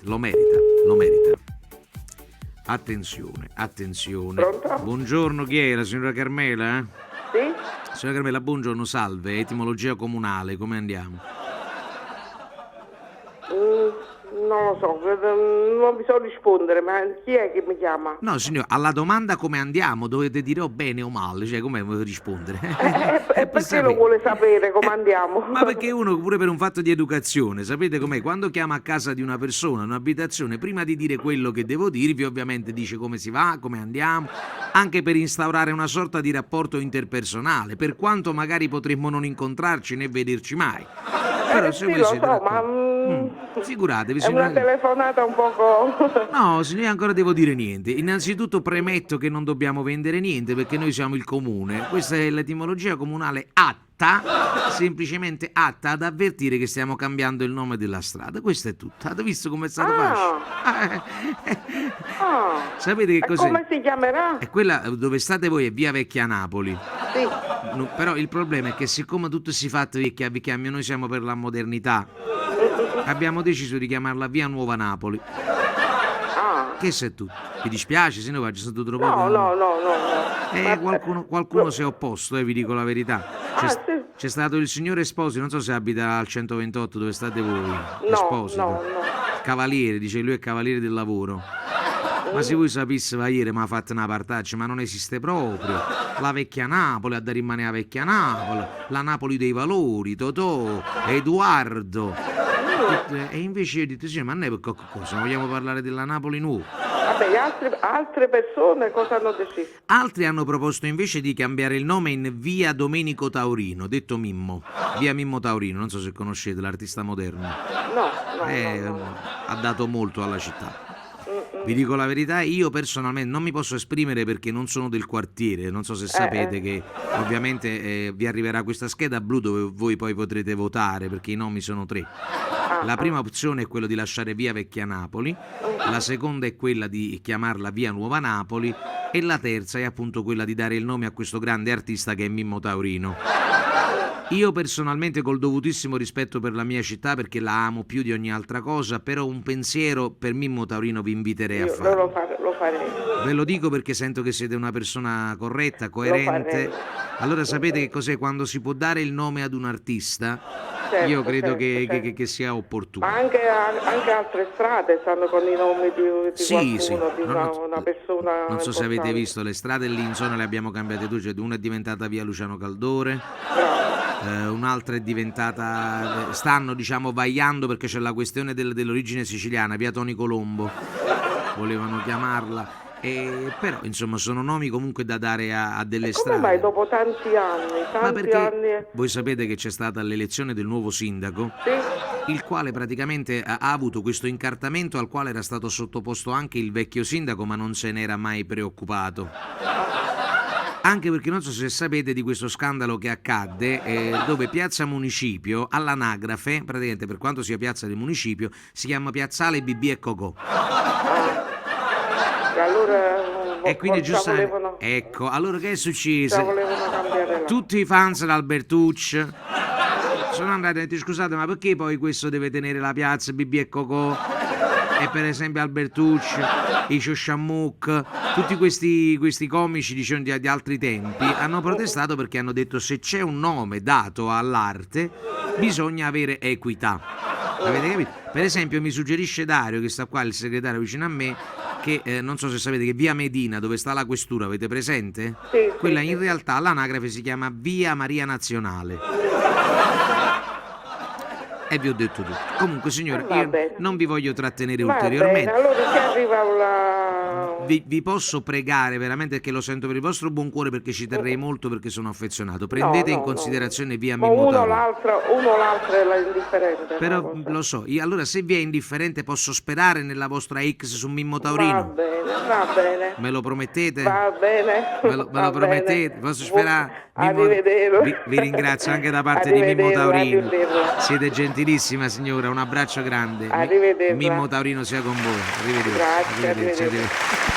lo merita, lo merita. Attenzione, attenzione. Pronto? Buongiorno, chi è? La signora Carmela? Sì? Signora Carmela, buongiorno, salve, etimologia comunale, come andiamo? Non lo so, non vi so rispondere, ma chi è che mi chiama? No, signor, alla domanda come andiamo dovete dire o bene o male, cioè come vuoi rispondere? E perché lo vuole sapere come andiamo? Ma perché uno pure per un fatto di educazione, sapete com'è? Quando chiama a casa di una persona, un'abitazione, prima di dire quello che devo dirvi, ovviamente dice come si va, come andiamo, anche per instaurare una sorta di rapporto interpersonale, per quanto magari potremmo non incontrarci né vederci mai. Però se sì, voi lo siete so, d'accordo. è Figuratevi, una signora. telefonata un poco... No, signore, ancora devo dire niente. Innanzitutto premetto che non dobbiamo vendere niente perché noi siamo il comune. Questa è l'etimologia comunale atta, semplicemente atta ad avvertire che stiamo cambiando il nome della strada. Questo è tutto. Avete visto come è stato facile? Sapete che E cos'è? come si chiamerà? È quella dove state voi, è via Vecchia Napoli. Sì. No, però il problema è che siccome tutto si fa vecchia, noi siamo per la modernità. Abbiamo deciso di chiamarla via Nuova Napoli. Che sei tu? Ti dispiace? Se no ci sono troppo. No. Qualcuno si è opposto, vi dico la verità. Sì. C'è stato il signore Esposito, non so se abita al 128 dove state voi. No. Il cavaliere, dice lui è cavaliere del lavoro. Ma se voi sapesse ieri mi ha fatto una partaccia, ma non esiste proprio. La vecchia Napoli, ha da rimanere la vecchia Napoli, la Napoli dei valori, Totò, Edoardo. E invece io ho detto, sì, ma noi per cosa? Vogliamo parlare della Napoli nuova? Vabbè, altre persone cosa hanno deciso? Altri hanno proposto invece di cambiare il nome in via Domenico Taurino, detto Mimmo. Via Mimmo Taurino, non so se conoscete l'artista moderno. No. Ha dato molto alla città. Vi dico la verità, io personalmente non mi posso esprimere perché non sono del quartiere, non so se sapete che ovviamente vi arriverà questa scheda blu dove voi poi potrete votare perché i nomi sono 3. La prima opzione è quella di lasciare via Vecchia Napoli, la seconda è quella di chiamarla via Nuova Napoli e la terza è appunto quella di dare il nome a questo grande artista che è Mimmo Taurino. Io personalmente, col dovutissimo rispetto per la mia città, perché la amo più di ogni altra cosa, però un pensiero per Mimmo Taurino vi inviterei a fare. Lo farei. Ve lo dico perché sento che siete una persona corretta, coerente. Allora sapete che cos'è? Quando si può dare il nome ad un artista, io credo che sia opportuno. Ma anche altre strade stanno con i nomi di qualcuno, di una persona. Non so se avete importante. visto le strade lì in zona le abbiamo cambiate tutte, cioè una è diventata via Luciano Caldore. Un'altra è diventata, stanno vagliando perché c'è la questione dell'origine siciliana, via Toni Colombo volevano chiamarla, però insomma sono nomi comunque da dare a delle strade. Come mai dopo tanti anni? Ma perché voi sapete che c'è stata l'elezione del nuovo sindaco, Sì. il quale praticamente ha avuto questo incartamento al quale era stato sottoposto anche il vecchio sindaco, ma non se n'era mai preoccupato. Anche perché non so se sapete di questo scandalo che accadde dove Piazza Municipio all'anagrafe, praticamente per quanto sia Piazza del Municipio, si chiama Piazzale BB e Cocò. E allora E quindi giustamente ecco, allora che è successo? volevano cambiare là. Tutti i fans dell'Albertucci sono andati e detto scusate, ma perché poi questo deve tenere la piazza BB e Cocò? E per esempio Albertucci, i Ciosciamuc, tutti questi comici di altri tempi hanno protestato perché hanno detto se c'è un nome dato all'arte bisogna avere equità. Avete capito? Per esempio mi suggerisce Dario, che sta qua, il segretario vicino a me, che non so se sapete che via Medina, dove sta la questura, avete presente? Sì, Quella sì, in realtà all'anagrafe si chiama via Maria Nazionale. E vi ho detto tutto. Comunque signore, io non vi voglio trattenere ulteriormente. Bene, allora si arriva alla... Vi posso pregare veramente, perché lo sento per il vostro buon cuore, perché ci terrei molto, perché sono affezionato. Prendete in considerazione via Mimmo Taurino. Uno o l'altro è indifferente. Però lo so, allora se vi è indifferente posso sperare nella vostra X su Mimmo Taurino. Va bene. Me lo promettete? Va bene. Me lo promettete? Posso sperare? Arrivederci. Vi ringrazio anche da parte di Mimmo Taurino. Siete gentilissima signora, un abbraccio grande. Arrivederci. Mimmo Taurino sia con voi. Arrivederci. Grazie, arrivederci.